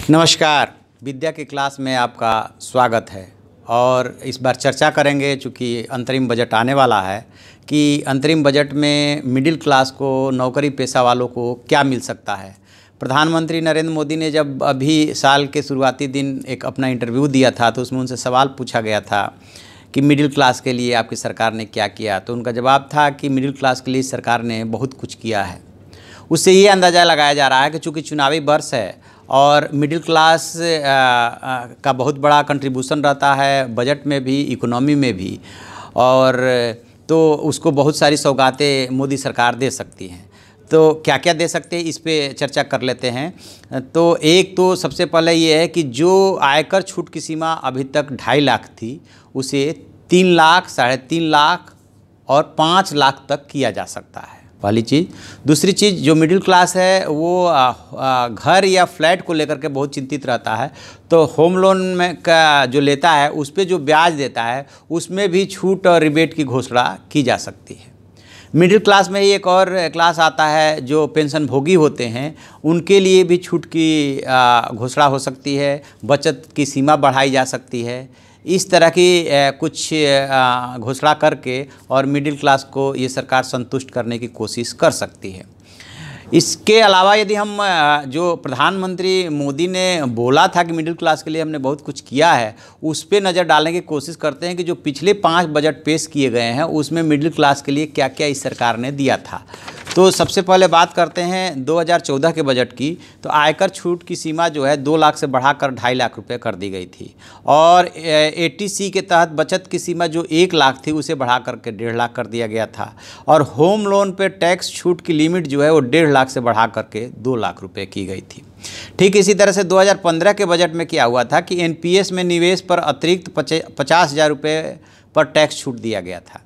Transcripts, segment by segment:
नमस्कार। विद्या की क्लास में आपका स्वागत है और इस बार चर्चा करेंगे, चूँकि अंतरिम बजट आने वाला है, कि अंतरिम बजट में मिडिल क्लास को, नौकरी पेशा वालों को क्या मिल सकता है। प्रधानमंत्री नरेंद्र मोदी ने जब अभी साल के शुरुआती दिन एक अपना इंटरव्यू दिया था तो उसमें उनसे सवाल पूछा गया था कि मिडिल क्लास के लिए आपकी सरकार ने क्या किया। तो उनका जवाब था कि मिडिल क्लास के लिए सरकार ने बहुत कुछ किया है। उससे ये अंदाज़ा लगाया जा रहा है कि चूँकि चुनावी वर्ष है और मिडिल क्लास का बहुत बड़ा कंट्रीब्यूशन रहता है बजट में भी, इकोनॉमी में भी, और तो उसको बहुत सारी सौगातें मोदी सरकार दे सकती हैं। तो क्या क्या दे सकते हैं, इस पे चर्चा कर लेते हैं। तो एक तो सबसे पहले ये है कि जो आयकर छूट की सीमा अभी तक 2.5 लाख थी, उसे 3 लाख, 3.5 लाख और 5 लाख तक किया जा सकता है, पहली चीज़। दूसरी चीज़, जो मिडिल क्लास है वो घर या फ्लैट को लेकर के बहुत चिंतित रहता है, तो होम लोन में का जो लेता है उस पर जो ब्याज देता है उसमें भी छूट और रिबेट की घोषणा की जा सकती है। मिडिल क्लास में ही एक और क्लास आता है जो पेंशन भोगी होते हैं, उनके लिए भी छूट की घोषणा हो सकती है, बचत की सीमा बढ़ाई जा सकती है। इस तरह की कुछ घोषणा करके और मिडिल क्लास को ये सरकार संतुष्ट करने की कोशिश कर सकती है। इसके अलावा यदि हम जो प्रधानमंत्री मोदी ने बोला था कि मिडिल क्लास के लिए हमने बहुत कुछ किया है, उस पर नज़र डालने की कोशिश करते हैं कि जो पिछले 5 बजट पेश किए गए हैं उसमें मिडिल क्लास के लिए क्या क्या इस सरकार ने दिया था। तो सबसे पहले बात करते हैं 2014 के बजट की। तो आयकर छूट की सीमा जो है 2 लाख से बढ़ाकर 2.5 लाख रुपए कर दी गई थी, और ATC के तहत बचत की सीमा जो 1 लाख थी उसे बढ़ा करके 1.5 लाख कर दिया गया था, और होम लोन पे टैक्स छूट की लिमिट जो है वो 1.5 लाख से बढ़ा करके 2 लाख रुपए की गई थी। ठीक इसी तरह से 2015 के बजट में क्या हुआ था कि NPS में निवेश पर अतिरिक्त 50,000 रुपये पर टैक्स छूट दिया गया था,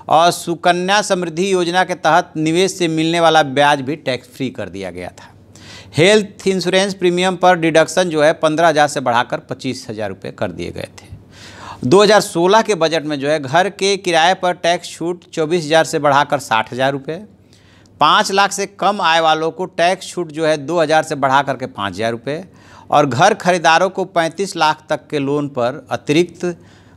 और सुकन्या समृद्धि योजना के तहत निवेश से मिलने वाला ब्याज भी टैक्स फ्री कर दिया गया था। हेल्थ इंश्योरेंस प्रीमियम पर डिडक्शन जो है 15,000 से बढ़ाकर 25,000 रुपये कर दिए गए थे। 2016 के बजट में जो है घर के किराए पर टैक्स छूट 24,000 से बढ़ाकर 60,000 रुपये। 5 लाख से कम आय वालों को टैक्स छूट जो है 2,000 से बढ़ा करके 5,000 रुपये, और घर खरीदारों को 35 लाख तक के लोन पर अतिरिक्त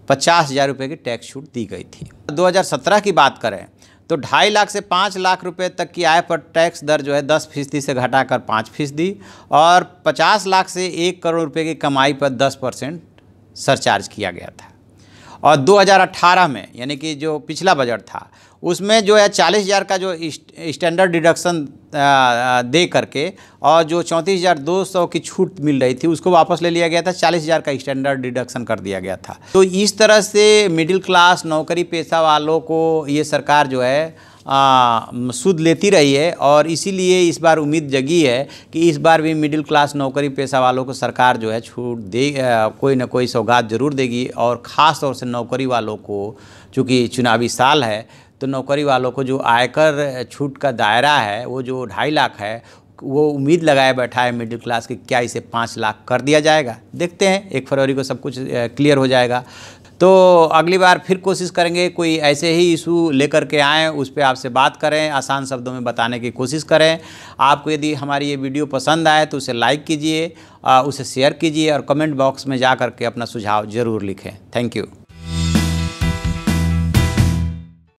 50,000 रुपये की टैक्स छूट दी गई थी। 2017 की बात करें तो 2.5 लाख से 5 लाख रुपए तक की आय पर टैक्स दर जो है 10% से घटाकर 5%, और 50 लाख से 1 करोड़ रुपए की कमाई पर 10% सरचार्ज किया गया था। और 2018 में, यानी कि जो पिछला बजट था, उसमें जो है 40,000 का जो स्टैंडर्ड डिडक्शन दे करके और जो 34,200 की छूट मिल रही थी उसको वापस ले लिया गया था, 40,000 का स्टैंडर्ड डिडक्शन कर दिया गया था। तो इस तरह से मिडिल क्लास, नौकरी पेशा वालों को ये सरकार जो है सूद लेती रही है, और इसीलिए इस बार उम्मीद जगी है कि इस बार भी मिडिल क्लास, नौकरी पेशा वालों को सरकार जो है छूट दे, कोई ना कोई सौगात ज़रूर देगी। और ख़ास तौर से नौकरी वालों को, चूँकि चुनावी साल है, तो नौकरी वालों को जो आयकर छूट का दायरा है वो जो 2.5 लाख है, वो उम्मीद लगाए बैठा है मिडिल क्लास कि क्या इसे 5 लाख कर दिया जाएगा। देखते हैं, 1 फरवरी को सब कुछ क्लियर हो जाएगा। तो अगली बार फिर कोशिश करेंगे कोई ऐसे ही इशू लेकर के आएँ, उस पर आपसे बात करें, आसान शब्दों में बताने की कोशिश करें। आपको यदि हमारी ये वीडियो पसंद आए तो उसे लाइक कीजिए, उसे शेयर कीजिए, और कमेंट बॉक्स में जा कर के अपना सुझाव ज़रूर लिखें। Thank you.